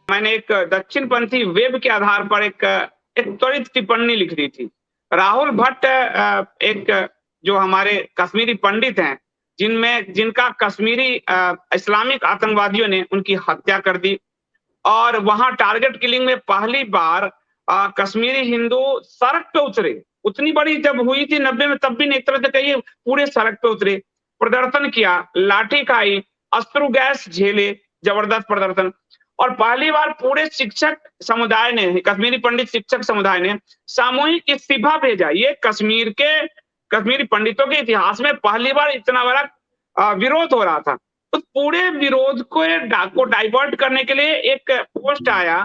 मैंने एक दक्षिणपंथी वेब के आधार पर एक त्वरित टिप्पणी लिख दी थी। राहुल भट्ट एक जो हमारे कश्मीरी पंडित हैं, जिनका कश्मीरी इस्लामिक आतंकवादियों ने उनकी हत्या कर दी और वहां टारगेट किलिंग में पहली बार कश्मीरी हिंदू सड़क पे उतरे। उतनी बड़ी जब हुई थी 90 में, तब भी नहीं, इस तरह से कहिए पूरे सड़क पे उतरे, प्रदर्शन किया, लाठी खाई, अश्रु गैस झेले, जबरदस्त प्रदर्शन। और पहली बार पूरे शिक्षक समुदाय ने, कश्मीरी पंडित शिक्षक समुदाय ने सामूहिक इस्तीफा भेजा। ये कश्मीरी पंडितों के इतिहास में पहली बार इतना बड़ा विरोध हो रहा था। तो पूरे विरोध को डाइवर्ट करने के लिए एक पोस्ट आया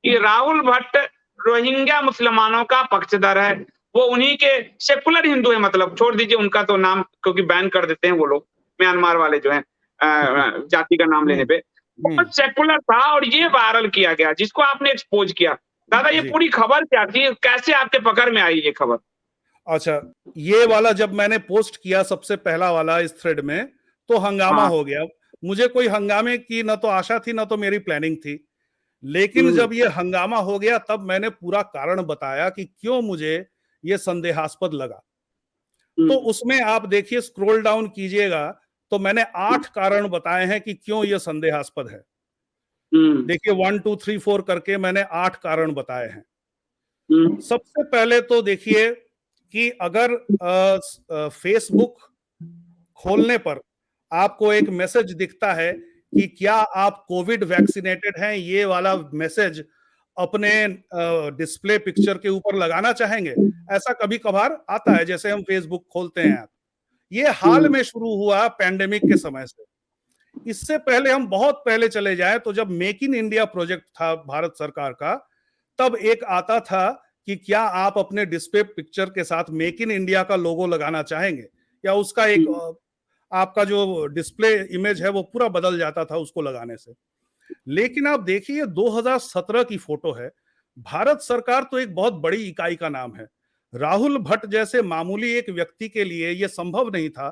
कि राहुल भट्ट रोहिंग्या मुसलमानों का पक्षधर है, वो उन्हीं के सेकुलर हिंदू है, मतलब छोड़ दीजिए उनका तो नाम, क्योंकि बैन कर देते हैं वो लोग, म्यांमार वाले जो है जाति का नाम लेने पे। बहुत सेकुलर था और ये वायरल किया गया, जिसको आपने एक्सपोज किया। दादा, ये पूरी खबर क्या थी, कैसे आपके पकड़ में आई ये खबर? अच्छा, ये वाला जब मैंने पोस्ट किया सबसे पहला वाला इस थ्रेड में, तो हंगामा हो गया। मुझे कोई हंगामे की न तो आशा थी न तो मेरी प्लानिंग थी, लेकिन जब ये हंगामा हो गया तब मैंने पूरा कारण बताया कि क्यों मुझे ये संदेहास्पद लगा। तो उसमें आप देखिए, स्क्रॉल डाउन कीजिएगा तो मैंने 8 कारण बताए हैं कि क्यों ये संदेहास्पद है। देखिए 1 2 3 4 करके मैंने 8 कारण बताए हैं। सबसे पहले तो देखिए कि अगर फेसबुक खोलने पर आपको एक मैसेज दिखता है कि क्या आप कोविड वैक्सीनेटेड हैं, ये वाला मैसेज अपने डिस्प्ले पिक्चर के ऊपर लगाना चाहेंगे? ऐसा कभी कभार आता है, जैसे हम फेसबुक खोलते हैं। ये हाल में शुरू हुआ पैंडेमिक के समय से। इससे पहले हम बहुत पहले चले जाएं तो जब मेक इन इंडिया प्रोजेक्ट था भारत सरकार का, तब एक आता था कि क्या आप अपने डिस्प्ले पिक्चर के साथ मेक इन इंडिया का लोगो लगाना चाहेंगे, या उसका एक आपका जो डिस्प्ले इमेज है वो पूरा बदल जाता था उसको लगाने से। लेकिन आप देखिए 2017 की फोटो है। भारत सरकार तो एक बहुत बड़ी इकाई का नाम है। राहुल भट्ट जैसे मामूली एक व्यक्ति के लिए यह संभव नहीं था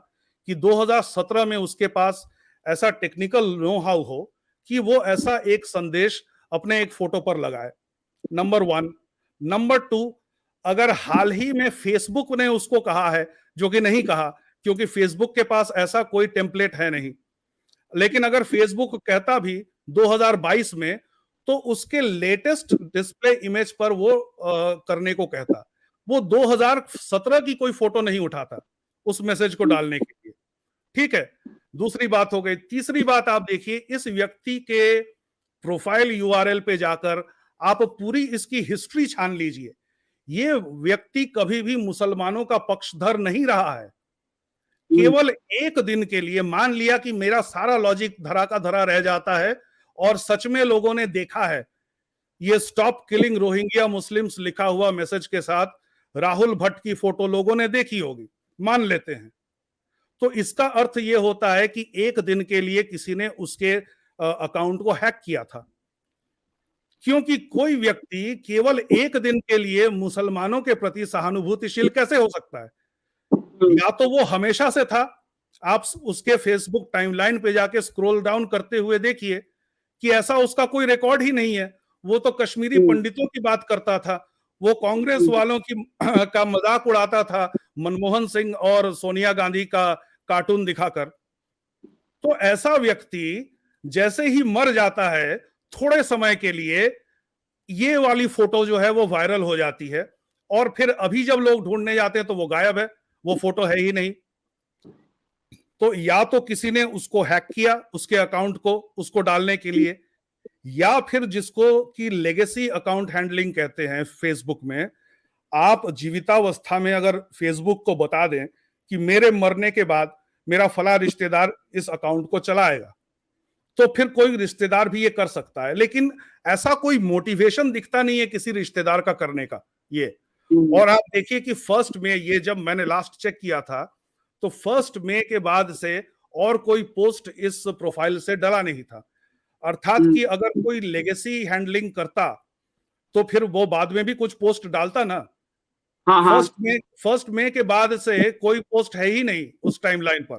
कि 2017 में उसके पास ऐसा टेक्निकल नो हाउ हो कि वो ऐसा एक संदेश अपने एक फोटो पर लगाए। नंबर 1। नंबर 2, अगर हाल ही में फेसबुक ने उसको कहा है, जो कि नहीं कहा क्योंकि फेसबुक के पास ऐसा कोई टेम्पलेट है नहीं, लेकिन अगर फेसबुक कहता भी 2022 में, तो उसके लेटेस्ट डिस्प्ले इमेज पर वो करने को कहता। वो 2017 की कोई फोटो नहीं उठाता उस मैसेज को डालने के लिए। ठीक है, दूसरी बात हो गई। तीसरी बात आप देखिए, इस व्यक्ति के प्रोफाइल यूआरएल पे जाकर आप पूरी इसकी हिस्ट्री छान लीजिए। ये व्यक्ति कभी भी मुसलमानों का पक्षधर नहीं रहा है। केवल एक दिन के लिए मान लिया कि मेरा सारा लॉजिक धरा का धरा रह जाता है और सच में लोगों ने देखा है, ये स्टॉप किलिंग रोहिंग्या मुस्लिम्स लिखा हुआ मैसेज के साथ राहुल भट्ट की फोटो लोगों ने देखी होगी, मान लेते हैं, तो इसका अर्थ यह होता है कि एक दिन के लिए किसी ने उसके अकाउंट को हैक किया था। क्योंकि कोई व्यक्ति केवल एक दिन के लिए मुसलमानों के प्रति सहानुभूतिशील कैसे हो सकता है? या तो वो हमेशा से था। आप उसके फेसबुक टाइमलाइन पे जाके स्क्रॉल डाउन करते हुए देखिए कि ऐसा उसका कोई रिकॉर्ड ही नहीं है। वो तो कश्मीरी पंडितों की बात करता था, वो कांग्रेस वालों की का मजाक उड़ाता था, मनमोहन सिंह और सोनिया गांधी का कार्टून दिखाकर। तो ऐसा व्यक्ति जैसे ही मर जाता है, थोड़े समय के लिए ये वाली फोटो जो है वो वायरल हो जाती है, और फिर अभी जब लोग ढूंढने जाते हैं तो वो गायब है, वो फोटो है ही नहीं। तो या तो किसी ने उसको हैक किया, उसके अकाउंट को उसको डालने के लिए, या फिर जिसको कि लेगेसी अकाउंट हैंडलिंग कहते हैं फेसबुक में, आप जीवितावस्था में अगर फेसबुक को बता दें कि मेरे मरने के बाद मेरा फला रिश्तेदार इस अकाउंट को चलाएगा, तो फिर कोई रिश्तेदार भी ये कर सकता है। लेकिन ऐसा कोई मोटिवेशन दिखता नहीं है किसी रिश्तेदार का करने का ये। और आप देखिए कि 1 मई, ये जब मैंने लास्ट चेक किया था तो 1 मई के बाद से और कोई पोस्ट इस प्रोफाइल से डला नहीं था। अर्थात कि अगर कोई लेगेसी हैंडलिंग करता तो फिर वो बाद में भी कुछ पोस्ट डालता ना। हाँ हाँ। फर्स्ट मई के बाद से कोई पोस्ट है ही नहीं उस टाइमलाइन पर।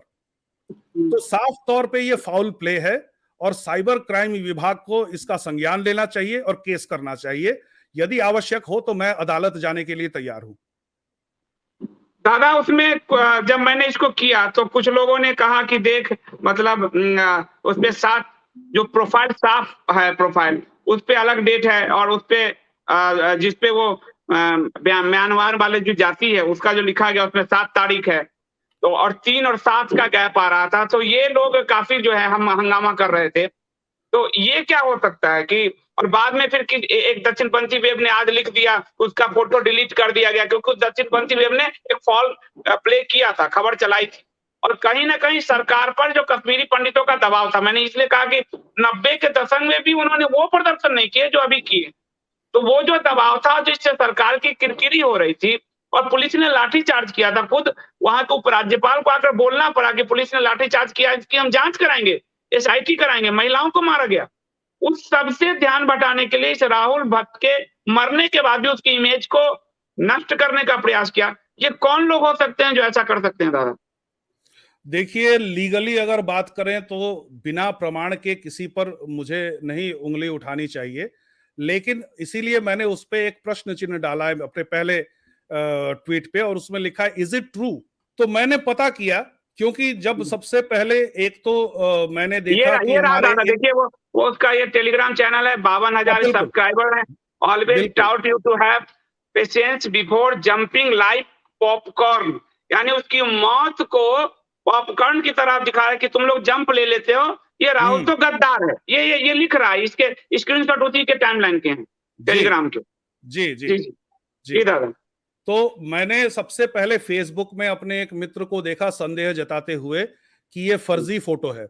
तो साफ तौर पे ये फाउल प्ले है और साइबर क्राइम विभाग को इसका संज्ञान लेना चाहिए और केस करना चाहिए। यदि आवश्यक हो तो मैं अदालत जाने के लिए तैयार हूं। दादा उसमें जब मैंने इसको किया तो कुछ लोगों ने कहा कि देख मतलब उसपे साफ जो प्रोफाइल साफ है, प्रोफाइल उस पे अलग डेट है और उस पे जिसपे वो म्यांमार वाले जो जाति है उसका जो लिखा गया उसमें 7 तारीख है, तो और 3 और 7 का गैप आ रहा था। तो ये लोग काफी जो है हम हंगामा कर रहे थे। तो ये क्या हो सकता है कि और बाद में फिर एक दक्षिणपंथी वेब ने आज लिख दिया, उसका फोटो डिलीट कर दिया गया क्योंकि उस दक्षिणपंथी वेब ने एक फॉल प्ले किया था, खबर चलाई थी। और कहीं ना कहीं सरकार पर जो कश्मीरी पंडितों का दबाव था, मैंने इसलिए कहा कि 90 के दशक में भी उन्होंने वो प्रदर्शन नहीं किए जो अभी किए। तो वो जो दबाव था जिससे सरकार की किरकिरी हो रही थी और पुलिस ने लाठीचार्ज किया था, खुद वहां के उपराज्यपाल को आकर बोलना पड़ा कि पुलिस ने लाठीचार्ज किया, इसकी हम जांच कराएंगे, एसआईटी कराएंगे, महिलाओं को मारा गया। उस सबसे ध्यान भटाने के लिए इस राहुल भट्ट के मरने के बाद भी उसकी इमेज को नष्ट करने का प्रयास किया। ये कौन लोग हो सकते हैं जो ऐसा कर सकते हैं दादा? देखिए, लीगली अगर बात करें तो बिना प्रमाण के किसी पर मुझे नहीं उंगली उठानी चाहिए, लेकिन इसीलिए मैंने उस पे एक प्रश्न चिन्ह डाला है अपने पहले ट्वीट पे और उसमें लिखा है इज इट ट्रू। तो मैंने पता किया क्योंकि जब सबसे पहले एक तो मैंने देखा कि ये रहा हमारे दादा, देखिए वो उसका ये टेलीग्राम चैनल है, 52,000 सब्सक्राइबर है। Always taught you to have patience before jumping like popcorn, यानी उसकी मौत को पॉपकॉर्न की तरह दिखा रहा है कि तुम लोग जंप ले लेते हो। ये राहुल तो गद्दार है, ये लिख रहा है, इसके स्क्रीनशॉट उसी के टाइमलाइन के हैं टेलीग्राम के। जी जी जी जी जी दादा। तो मैंने सबसे पहले फेसबुक में अपने एक मित्र को देखा संदेह जताते हुए कि ये फर्जी फोटो है।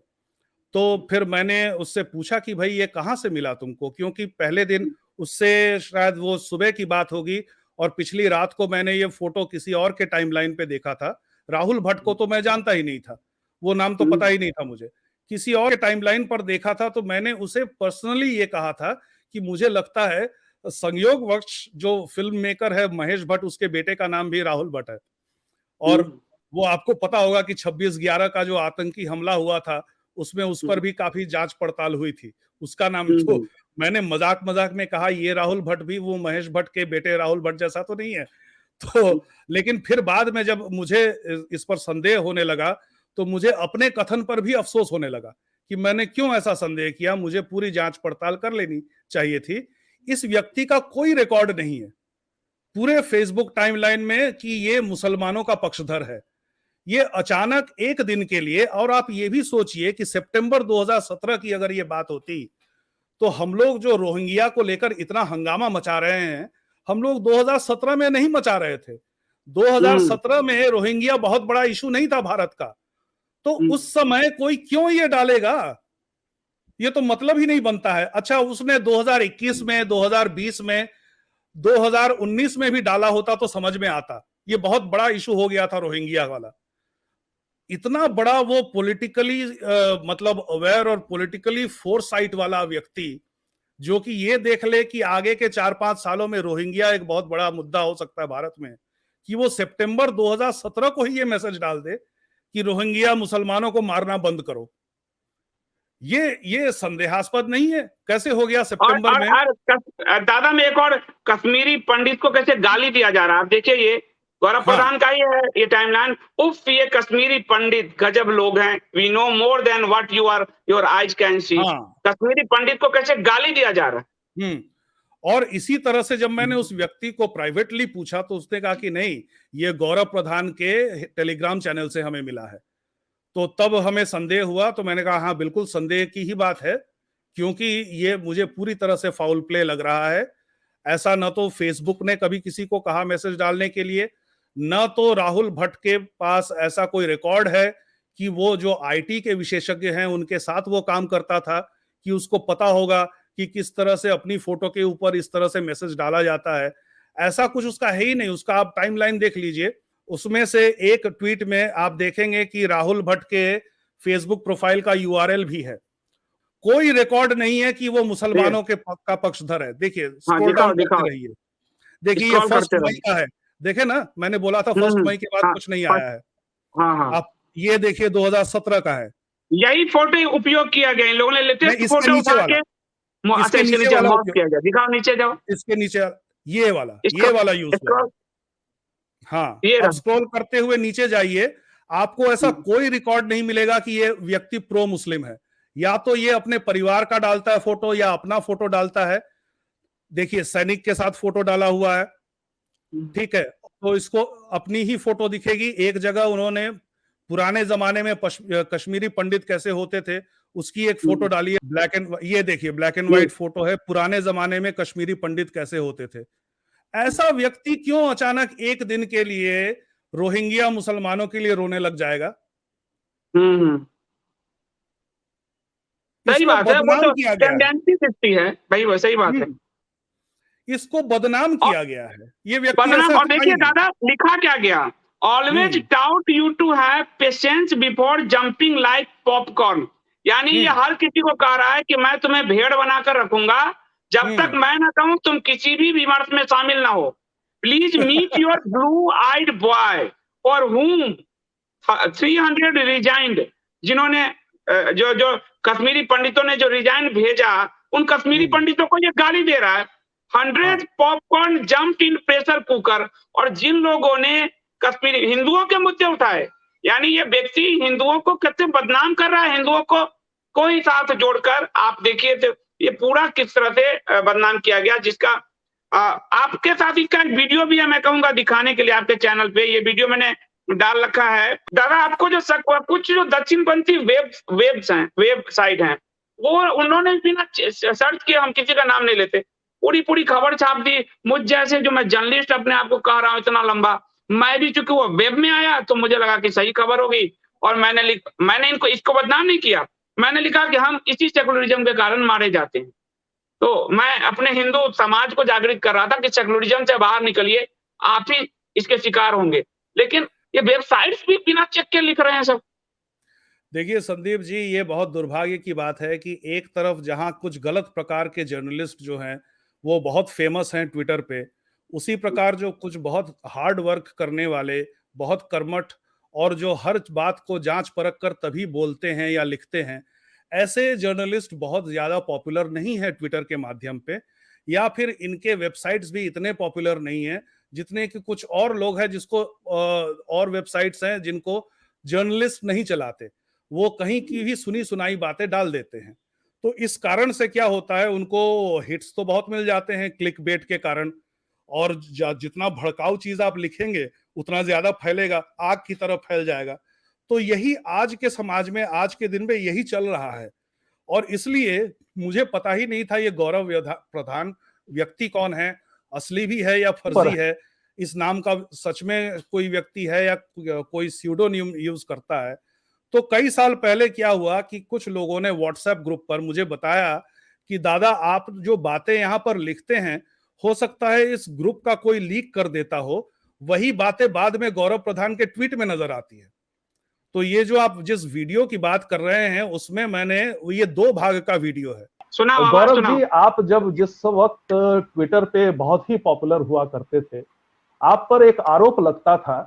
तो फिर मैंने उससे पूछा कि भाई ये कहाँ से मिला तुमको, क्योंकि पहले दिन उससे शायद वो सुबह की बात होगी और पिछली रात को मैंने ये फोटो किसी और के टाइमलाइन पे देखा था। राहुल भट्ट को तो मैं जानता ही नहीं था, वो नाम तो पता ही नहीं था मुझे, किसी और के टाइमलाइन पर देखा था। तो मैंने उसे पर्सनली ये कहा था कि मुझे लगता है संयोगवश जो फिल्म मेकर है महेश भट्ट, उसके बेटे का नाम भी राहुल भट्ट है। और वो आपको पता होगा कि 26/11 का जो आतंकी हमला हुआ था उसमें उस पर भी काफी जांच पड़ताल हुई थी, उसका नाम तो मैंने मजाक मजाक में कहा ये राहुल भट्ट भी वो महेश भट्ट के बेटे राहुल भट्ट जैसा तो नहीं है। तो लेकिन फिर बाद में जब मुझे इस पर संदेह होने लगा तो मुझे अपने कथन पर भी अफसोस होने लगा कि मैंने क्यों ऐसा संदेह किया, मुझे पूरी जांच पड़ताल कर लेनी चाहिए थी। इस व्यक्ति का कोई रिकॉर्ड नहीं है पूरे फेसबुक टाइमलाइन में कि ये मुसलमानों का पक्षधर है। ये अचानक एक दिन के लिए, और आप ये भी सोचिए कि सितंबर 2017 की अगर ये बात होती तो हम लोग जो रोहिंग्या को लेकर इतना हंगामा मचा रहे हैं, हम लोग 2017 में नहीं मचा रहे थे। 2017 में रोहिंग्या बहुत बड़ा इशू नहीं था भारत का, तो उस समय कोई क्यों ये डालेगा? ये तो मतलब ही नहीं बनता है। अच्छा, उसने 2021 में, 2020 में, 2019 में भी डाला होता तो समझ में आता। ये बहुत बड़ा इशू हो गया था रोहिंग्या वाला। इतना बड़ा वो पॉलिटिकली मतलब अवेयर और पॉलिटिकली फोरसाइट वाला व्यक्ति जो कि ये देख ले कि आगे के 4-5 सालों में रोहिंग्या एक बहुत बड़ा मुद्दा हो सकता है भारत में, कि वो सितंबर 2017 को ही ये मैसेज डाल दे कि रोहिंग्या मुसलमानों को मारना बंद करो। ये संदेहास्पद नहीं है? कैसे हो गया सितंबर में? दादा में एक और कश्मीरी पंडित को कैसे गाली दिया जा रहा है, आप देखिए ये गौरव प्रधान का ही है ये टाइमलाइन। उफ, ये कश्मीरी पंडित गजब लोग हैं, we know more than what your eyes can see. Kashmiri Pandit को कैसे गाली दिया जा रहा है। और इसी तरह से जब मैंने उस व्यक्ति को प्राइवेटली पूछा तो उसने कहा कि नहीं, ये गौरव प्रधान के टेलीग्राम चैनल से हमें मिला है। तो तब हमें संदेह हुआ, तो मैंने कहा हाँ बिल्कुल संदेह की ही बात है, क्योंकि ये मुझे पूरी तरह से फाउल प्ले लग रहा है। ऐसा न तो फेसबुक ने कभी किसी को कहा मैसेज डालने के लिए, न तो राहुल भट्ट के पास ऐसा कोई रिकॉर्ड है कि वो जो आईटी के विशेषज्ञ हैं उनके साथ वो काम करता था कि उसको पता होगा कि किस तरह से अपनी फोटो के ऊपर इस तरह से मैसेज डाला जाता है। ऐसा कुछ उसका है ही नहीं। उसका आप टाइमलाइन देख लीजिए, उसमें से एक ट्वीट में आप देखेंगे कि राहुल भट्ट के फेसबुक प्रोफाइल का यूआरएल भी है। कोई रिकॉर्ड नहीं है कि वो मुसलमानों के का पक्षधर है। देखिए, स्क्रॉल डाउन करते रहिए, देखिए ये 1 मई का है। देखे ना, मैंने बोला था 1 मई के बाद हाँ, कुछ नहीं आया है। हाँ हाँ, आप ये देखिए 2017 का है। यही फोटो उपयोग किया गया इन लोगों ने, लेटेस्ट इसके फोटो नीचे उठा वाला, के। अच्छा, इसके नीचे वाला मॉस उपयोग, किया गया, दिखाओ नीचे जाओ, इसके नीचे ये वाला यूज हुआ है। स्क्रॉल, हाँ, ये अब स्क्रॉल करते हुए नीचे जाइए, आपको ऐसा कोई रिकॉर्ड नहीं मिलेगा कि ये व्यक्ति प्रो मुस्लिम है। या तो ये अपने परिवार का डालता है फोटो या अपना फोटो डालता है। देखिए सैनिक के साथ फोटो डाला हुआ है, ठीक है, तो इसको अपनी ही फोटो दिखेगी। एक जगह उन्होंने पुराने जमाने में कश्मीरी पंडित कैसे होते थे उसकी एक फोटो डाली है, ब्लैक एंड, ये देखिए ब्लैक एंड व्हाइट फोटो है, पुराने जमाने में कश्मीरी पंडित कैसे होते थे। ऐसा व्यक्ति क्यों अचानक एक दिन के लिए रोहिंग्या मुसलमानों के लिए रोने लग जाएगा? सही बात है, वो बदनाम तो किया गया है। टेंडेंसी दिखती है भाई, वो सही बात है। इसको बदनाम किया गया है, ये व्यक्ति बदनाम। ऐसा और देखिए दादा लिखा क्या गया, always taught you to have patience before jumping like popcorn. यानी ये हर किसी को कह रहा है कि मैं तुम्हें भेड़ बनाकर रखूंगा, जब तक मैं ना कहूं तुम किसी भी विमर्श में शामिल ना हो। Please meet your blue eyed boy for whom 300 resigned. जिन्होंने जो कश्मीरी पंडितों ने जो रिजाइन भेजा, उन कश्मीरी पंडितों को ये गाली दे रहा है। 100 popcorn jump in pressure cooker. और जिन लोगों ने कश्मीरी हिंदुओं के मुद्दे उठाए, यानी ये व्यक्ति हिंदुओं को कितने बदनाम कर रहा है, हिंदुओं को ही साथ जोड़कर। आप देखिए तो ये पूरा किस तरह से बदनाम किया गया, जिसका आपके साथ इसका एक वीडियो भी है, मैं कहूंगा दिखाने के लिए आपके चैनल पे। ये वीडियो मैंने डाल रखा है। दादा आपको जो कुछ जो दक्षिणपंथी वेबसाइट हैं, वो उन्होंने बिना सर्च किए, हम किसी का नाम नहीं लेते, पूरी खबर छाप दी। मुझ जैसे जो मैं जर्नलिस्ट अपने आप को कह रहा हूँ इतना लंबा, मैं भी चूंकि वो वेब में आया तो मुझे लगा कि सही खबर होगी, और मैंने इसको बदनाम नहीं किया। मैंने लिखा कि हम इसी सेकुलरिज्म के कारण मारे जाते हैं। तो मैं अपने हिंदू समाज को जागृत कर रहा था कि सेकुलरिज्म से बाहर निकलिए, आप ही इसके शिकार होंगे। लेकिन ये वेबसाइट्स भी बिना चेक के लिख रहे हैं सब। देखिए संदीप जी, ये बहुत दुर्भाग्य की बात है कि एक तरफ जहां कुछ गलत प्रकार के जर्नलिस्ट जो हैं वो बहुत फेमस हैं ट्विटर पे, उसी प्रकार जो कुछ बहुत हार्ड वर्क करने वाले, बहुत कर्मठ और जो हर बात को जांच परख कर तभी बोलते हैं या लिखते हैं, ऐसे जर्नलिस्ट बहुत ज्यादा पॉपुलर नहीं है ट्विटर के माध्यम पे, या फिर इनके वेबसाइट्स भी इतने पॉपुलर नहीं है जितने कि कुछ और लोग हैं जिसको और वेबसाइट्स हैं जिनको जर्नलिस्ट नहीं चलाते, वो कहीं की भी सुनी सुनाई बातें डाल देते हैं। तो इस कारण से क्या होता है, उनको हिट्स तो बहुत मिल जाते हैं क्लिक बेट के कारण, और जितना भड़काऊ चीज आप लिखेंगे उतना ज्यादा फैलेगा, आग की तरह फैल जाएगा। तो यही आज के समाज में, आज के दिन में यही चल रहा है। और इसलिए मुझे पता ही नहीं था ये गौरव प्रधान व्यक्ति कौन है, असली भी है या फर्जी है, इस नाम का सच में कोई व्यक्ति है या कोई स्यूडोनिम यूज करता है। तो कई साल पहले क्या हुआ कि कुछ लोगों ने व्हाट्सएप ग्रुप पर मुझे बताया कि दादा आप जो बातें यहाँ पर लिखते हैं, हो सकता है इस ग्रुप का कोई लीक कर देता हो, वही बातें बाद में गौरव प्रधान के ट्वीट में नजर आती है। तो ये जो आप जिस वीडियो की बात कर रहे हैं उसमें मैंने, ये 2 भाग का वीडियो है। गौरव जी, आप जब जिस वक्त ट्विटर पे बहुत ही पॉपुलर हुआ करते थे, आप पर एक आरोप लगता था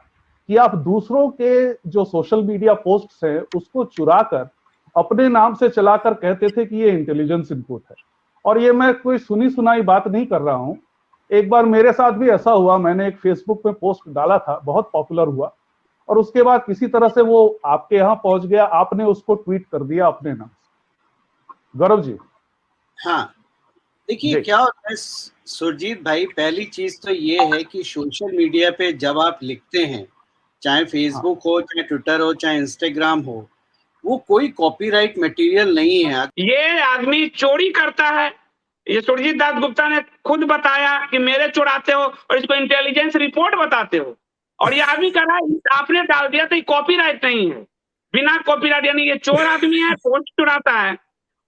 कि आप दूसरों के जो सोशल मीडिया पोस्ट्स हैं उसको चुराकर अपने नाम से चलाकर कहते थे कि ये इंटेलिजेंस इनपुट है। और ये मैं कोई सुनी सुनाई बात नहीं कर रहा हूं, एक बार मेरे साथ भी ऐसा हुआ। मैंने एक फेसबुक पे पोस्ट डाला था, बहुत पॉपुलर हुआ, और उसके बाद किसी तरह से वो आपके यहाँ पहुंच गया, आपने उसको ट्वीट कर दिया अपने नाम से। गौरव जी। हाँ, देखिए क्या होता है सुरजीत भाई, पहली चीज तो ये है कि सोशल मीडिया पे जब आप लिखते हैं, चाहे फेसबुक हो, चाहे ट्विटर हो, चाहे इंस्टाग्राम हो, वो कोई कॉपीराइट मटेरियल नहीं है। ये आदमी चोरी करता है, ये सुरजीत दास गुप्ता ने खुद बताया कि मेरे चुराते हो और इसको इंटेलिजेंस रिपोर्ट बताते हो, और ये आदमी कह रहा है आपने डाल दिया तो ये कॉपीराइट नहीं है, बिना कॉपीराइट, यानी ये चोर आदमी है, पोस्ट चुराता है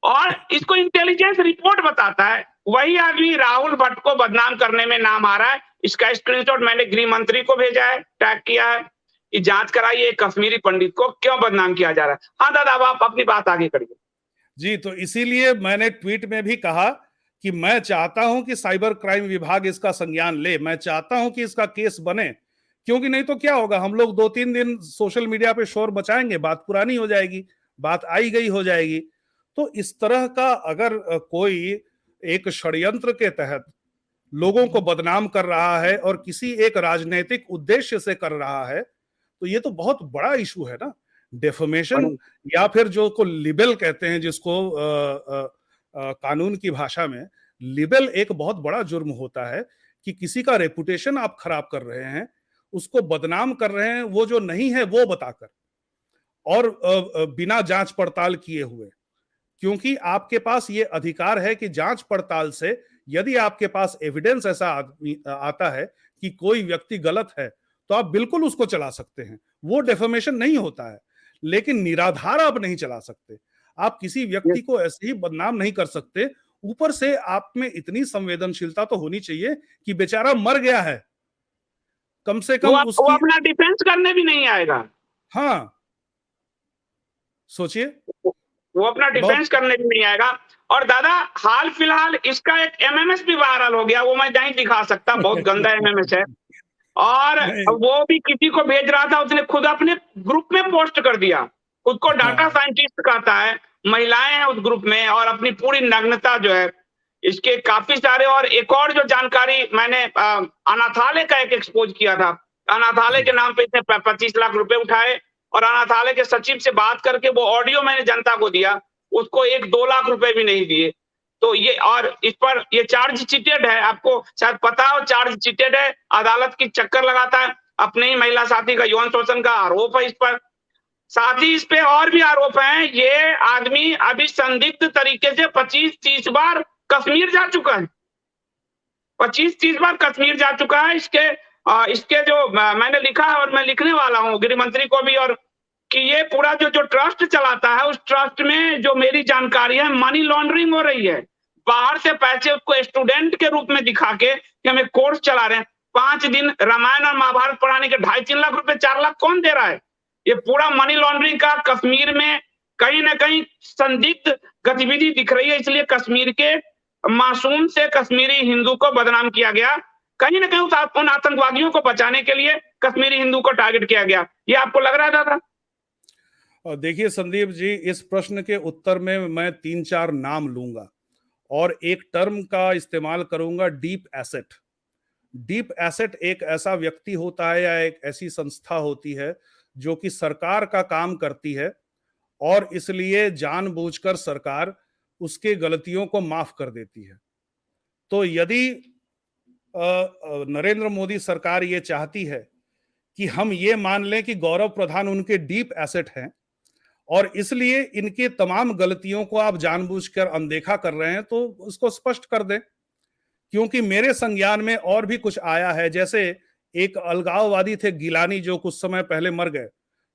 और इसको इंटेलिजेंस रिपोर्ट बताता है। वही आदमी राहुल भट्ट को बदनाम करने में नाम आ रहा है। इसका स्क्रीनशॉट मैंने गृह मंत्री को भेजा है, टैग किया है कि जांच कराइए कश्मीरी पंडित को क्यों बदनाम किया जा रहा है। हाँ दादा, अब आप अपनी बात आगे करिए। जी, तो इसीलिए मैंने ट्वीट में भी कहा कि मैं चाहता हूं कि साइबर क्राइम विभाग इसका संज्ञान ले, मैं चाहता हूं कि इसका केस बने, क्योंकि नहीं तो क्या होगा, हम लोग 2-3 दिन सोशल मीडिया पे शोर मचाएंगे, बात पुरानी हो जाएगी, बात आई गई हो जाएगी। तो इस तरह का अगर कोई एक षड्यंत्र के तहत लोगों को बदनाम कर रहा है और किसी एक राजनीतिक उद्देश्य से कर रहा है, तो ये तो बहुत बड़ा इशू है ना। डेफमेशन या फिर जो को लिबेल कहते हैं, जिसको कानून की भाषा में लिबेल, एक बहुत बड़ा जुर्म होता है कि किसी का रेपुटेशन आप खराब कर रहे हैं, उसको बदनाम कर रहे हैं, वो जो नहीं है वो बताकर, और बिना जांच पड़ताल किए हुए। क्योंकि आपके पास ये अधिकार है कि जांच पड़ताल से यदि आपके पास एविडेंस ऐसा आता है कि कोई व्यक्ति गलत है, तो आप बिल्कुल उसको चला सकते हैं, वो डेफेमेशन नहीं होता है। लेकिन निराधार आप नहीं चला सकते, आप किसी व्यक्ति को ऐसे ही बदनाम नहीं कर सकते। ऊपर से आप में इतनी संवेदनशीलता तो होनी चाहिए कि बेचारा मर गया है, कम से कम वो अपना डिफेंस करने भी नहीं आएगा। हाँ, सोचिए, वो अपना डिफेंस करने भी नहीं आएगा। और दादा, हाल फिलहाल इसका एक एमएमएस भी वायरल हो गया, वो मैं नहीं दिखा सकता, बहुत गंदा एमएमएस है, और वो भी किसी को भेज रहा था, उसने खुद अपने ग्रुप में पोस्ट कर दिया, खुद को डाटा साइंटिस्ट कहता है, महिलाएं हैं उस ग्रुप में, और अपनी पूरी नग्नता जो है, इसके काफी सारे। और एक और जो जानकारी मैंने अनाथालय का एक एक्सपोज किया था, अनाथालय के नाम पे इसने 25 लाख रुपए उठाए, और अनाथालय के सचिव से बात करके वो ऑडियो मैंने जनता को दिया, उसको 1-2 लाख रुपए भी नहीं दिए। तो ये, और इस पर ये चार्ज चीटेड है, आपको शायद पता हो, चार्ज चीटेड है, अदालत की चक्कर लगाता है, अपने ही महिला साथी का यौन शोषण का आरोप है इस पर। साथ ही इस पे और भी आरोप हैं, ये आदमी अभी संदिग्ध तरीके से 25-30 बार कश्मीर जा चुका है, 25-30 बार कश्मीर जा चुका है। इसके जो मैंने लिखा है, और मैं लिखने वाला हूँ गृह मंत्री को भी, और कि ये पूरा जो ट्रस्ट चलाता है, उस ट्रस्ट में जो मेरी जानकारी है, मनी लॉन्ड्रिंग हो रही है। बाहर से पैसे उसको स्टूडेंट के रूप में दिखा के कि हमें कोर्स चला रहे हैं, 5 दिन रामायण और महाभारत पढ़ाने के 2.5-3 लाख रुपए, 4 लाख कौन दे रहा है? ये पूरा मनी लॉन्ड्रिंग का कश्मीर में कहीं ना कहीं संदिग्ध गतिविधि दिख रही है। इसलिए कश्मीर के मासूम से कश्मीरी हिंदू को बदनाम किया गया, कहीं ना कहीं उन आतंकवादियों को बचाने के लिए कश्मीरी हिंदू को टारगेट किया गया। ये आपको लग रहा था? देखिए संदीप जी, इस प्रश्न के उत्तर में मैं 3-4 नाम लूंगा और एक टर्म का इस्तेमाल करूंगा, डीप एसेट। डीप एसेट एक ऐसा व्यक्ति होता है या एक ऐसी संस्था होती है जो कि सरकार का काम करती है, और इसलिए जानबूझकर सरकार उसके गलतियों को माफ कर देती है। तो यदि नरेंद्र मोदी सरकार ये चाहती है कि हम ये मान लें कि गौरव प्रधान उनके डीप एसेट हैं और इसलिए इनके तमाम गलतियों को आप जानबूझकर अनदेखा कर रहे हैं, तो उसको स्पष्ट कर दें। क्योंकि मेरे संज्ञान में और भी कुछ आया है, जैसे एक अलगाववादी थे गिलानी, जो कुछ समय पहले मर गए,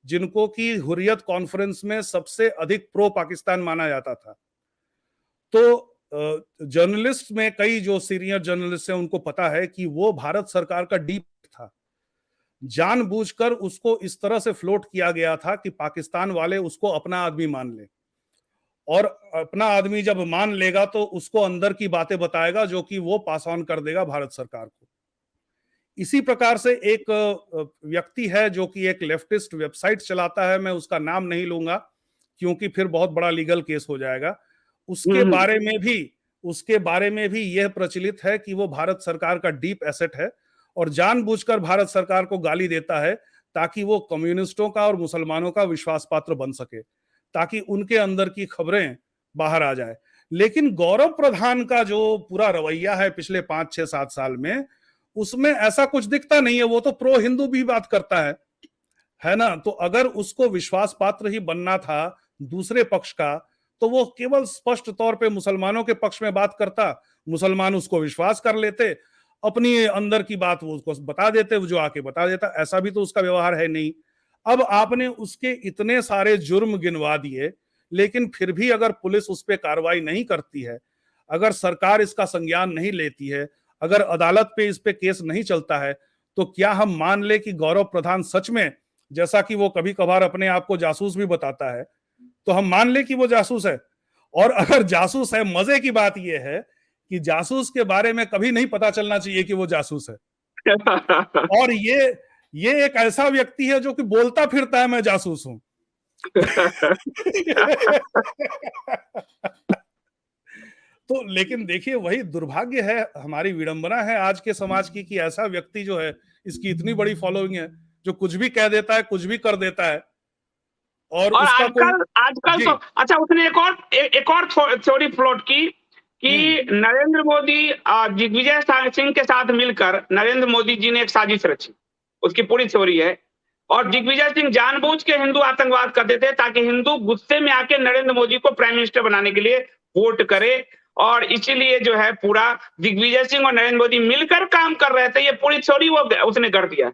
जिनको कि हुर्रियत कॉन्फ्रेंस में सबसे अधिक प्रो पाकिस्तान माना जाता था। तो जर्नलिस्ट में कई जो सीनियर जर्नलिस्ट हैं उनको पता है कि वो भारत सरकार का डीप था। जानबूझकर उसको इस तरह से फ्लोट किया गया था कि पाकिस्तान वाले उसको अपना आदमी मान ले, और अपना आदमी जब मान लेगा तो उसको अंदर की बातें बताएगा जो कि वो पास ऑन कर देगा भारत सरकार को। इसी प्रकार से एक व्यक्ति है जो कि एक लेफ्टिस्ट वेबसाइट चलाता है, मैं उसका नाम नहीं लूंगा क्योंकि फिर बहुत बड़ा लीगल केस हो जाएगा। उसके बारे में भी यह प्रचलित है कि वो भारत सरकार का डीप एसेट है और जानबूझकर भारत सरकार को गाली देता है ताकि वो कम्युनिस्टों का और मुसलमानों का विश्वास पात्र बन सके, ताकि उनके अंदर की खबरें बाहर आ जाए। लेकिन गौरव प्रधान का जो पूरा रवैया है पिछले 5-6-7 साल में, उसमें ऐसा कुछ दिखता नहीं है। वो तो प्रो हिंदू भी बात करता है ना। तो अगर उसको विश्वास पात्र ही बनना था दूसरे पक्ष का, तो वो केवल स्पष्ट तौर पे मुसलमानों के पक्ष में बात करता, मुसलमान उसको विश्वास कर लेते, अपनी अंदर की बात वो उसको बता देते, वो जो आके बता देता। ऐसा भी तो उसका व्यवहार है नहीं। अब आपने उसके इतने सारे जुर्म गिनवा दिए, लेकिन फिर भी अगर पुलिस उस पर कार्रवाई नहीं करती है, अगर सरकार इसका संज्ञान नहीं लेती है, अगर अदालत पे इस पे केस नहीं चलता है, तो क्या हम मान ले कि गौरव प्रधान सच में, जैसा कि वो कभी कभार अपने आप को जासूस भी बताता है, तो हम मान ले कि वो जासूस है? और अगर जासूस है, मजे की बात यह है कि जासूस के बारे में कभी नहीं पता चलना चाहिए कि वो जासूस है। और ये एक ऐसा व्यक्ति है जो कि बोलता फिरता है मैं जासूस हूं। तो लेकिन देखिए वही दुर्भाग्य है, हमारी विडंबना है आज के समाज की कि ऐसा व्यक्ति जो है, इसकी इतनी बड़ी फॉलोइंग है, जो कुछ भी कह देता है, कुछ भी कर देता है, और उसका आजकल तो अच्छा, उसने एक और थ्योरी फ्लोट की कि नरेंद्र मोदी दिग्विजय सिंह के साथ मिलकर नरेंद्र मोदी जी ने एक साजिश रची, उसकी पूरी थ्योरी है। और दिग्विजय सिंह जानबूझ के हिंदू आतंकवाद करते थे ताकि हिंदू गुस्से में आके नरेंद्र मोदी को प्राइम मिनिस्टर बनाने के लिए वोट करे, और इसीलिए जो है पूरा दिग्विजय सिंह और नरेंद्र मोदी मिलकर काम कर रहे थे। ये पूरी थ्योरी वो उसने कर दिया।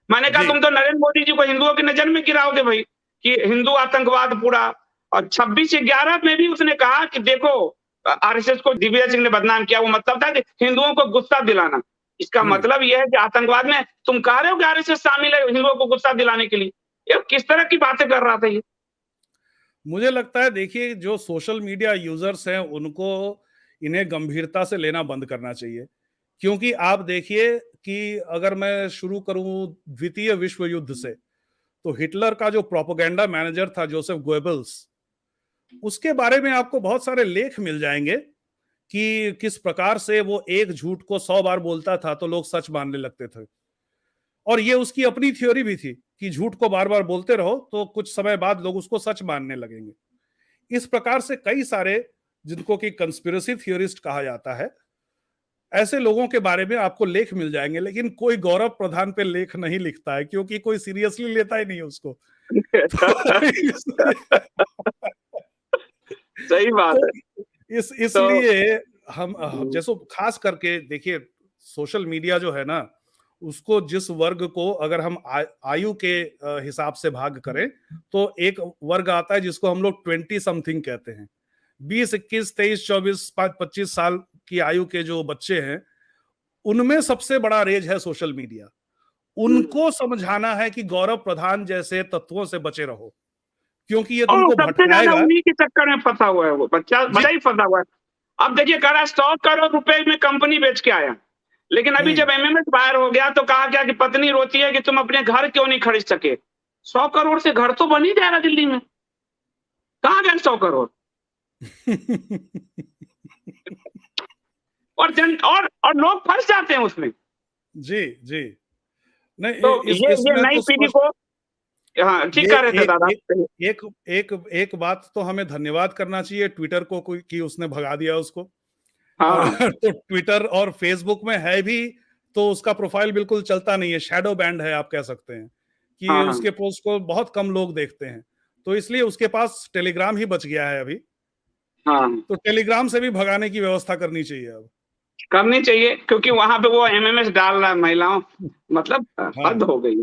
मैंने कहा तुम तो नरेंद्र मोदी जी को हिंदुओं की नजर में गिराओगे भाई, कि हिंदू आतंकवाद पूरा। और 26/11 में भी उसने कहा कि देखो आरएसएस को दिग्विजय सिंह ने बदनाम किया, वो मतलब था कि हिंदुओं को गुस्सा दिलाना। इसका मतलब यह है कि आतंकवाद में तुम कह रहे हो कि आरएसएस शामिल है हिंदुओं को गुस्सा दिलाने के लिए। ये किस तरह की बातें कर रहा था ये? मुझे लगता है देखिए जो सोशल मीडिया यूजर्स हैं उनको इन्हें गंभीरता से लेना बंद करना चाहिए, क्योंकि आप देखिए कि अगर मैं शुरू करूं द्वितीय विश्व युद्ध से, तो हिटलर का जो प्रोपेगेंडा मैनेजर था जोसेफ गोएबल्स, उसके बारे में आपको बहुत सारे लेख मिल जाएंगे कि किस प्रकार से वो एक झूठ को 100 बार बोलता था तो लोग सच मानने लगते थे। और ये उसकी अपनी थ्योरी भी थी कि झूठ को बार बार बोलते रहो तो कुछ समय बाद लोग उसको सच मानने लगेंगे। इस प्रकार से कई सारे जिनको कि कंस्पिरेसी थ्योरिस्ट कहा जाता है, ऐसे लोगों के बारे में आपको लेख मिल जाएंगे, लेकिन कोई गौरव प्रधान पे लेख नहीं लिखता है क्योंकि कोई सीरियसली लेता ही नहीं उसको। सही बात है। इसलिए हम जैसो खास करके देखिए सोशल मीडिया जो है ना, उसको जिस वर्ग को अगर हम आयु के हिसाब से भाग करें तो एक वर्ग आता है जिसको हम लोग 20 समथिंग कहते हैं। 20, 21, 23, 24, 25 साल की आयु के जो बच्चे हैं, उनमें सबसे बड़ा रेज है सोशल मीडिया। उनको समझाना है कि गौरव प्रधान जैसे तत्वों से बचे रहो, क्योंकि ये तुमको भटकाएगा। उन्हीं के चक्कर में फंसा हुआ है वो बच्चा ही फंसा हुआ है। अब देखिए कह रहा 100 करोड़ रुपए में कंपनी बेच के आया, लेकिन अभी जब एमएमएस बाहर हो गया तो कहा गया कि पत्नी रोती है कि तुम अपने घर क्यों नहीं खरीद सके। 100 करोड़ से घर तो बन ही जाएगा दिल्ली में, कहाँ गए 100 करोड़? और लोग फंस जाते हैं उसमें। जी जी नहीं तो ये नई पीढ़ी को हाँ ठीक कह रहे थे दादा। एक बात तो हमें धन्यवाद करना चाहिए ट्विटर को कि उसने भगा दिया उसको। हाँ। तो ट्विटर और फेसबुक में है भी तो उसका प्रोफाइल बिल्कुल चलता नहीं है, शैडो बैंड है आप कह सकते हैं कि हाँ। उसके पोस्ट को बहुत कम लोग देखते हैं, तो इसलिए उसके पास टेलीग्राम ही बच गया है अभी। हाँ। तो टेलीग्राम से भी भगाने की व्यवस्था करनी चाहिए, अब करनी चाहिए, क्योंकि वहां पे वो एमएमएस डाल रहा है महिलाओं, मतलब हद हो गई।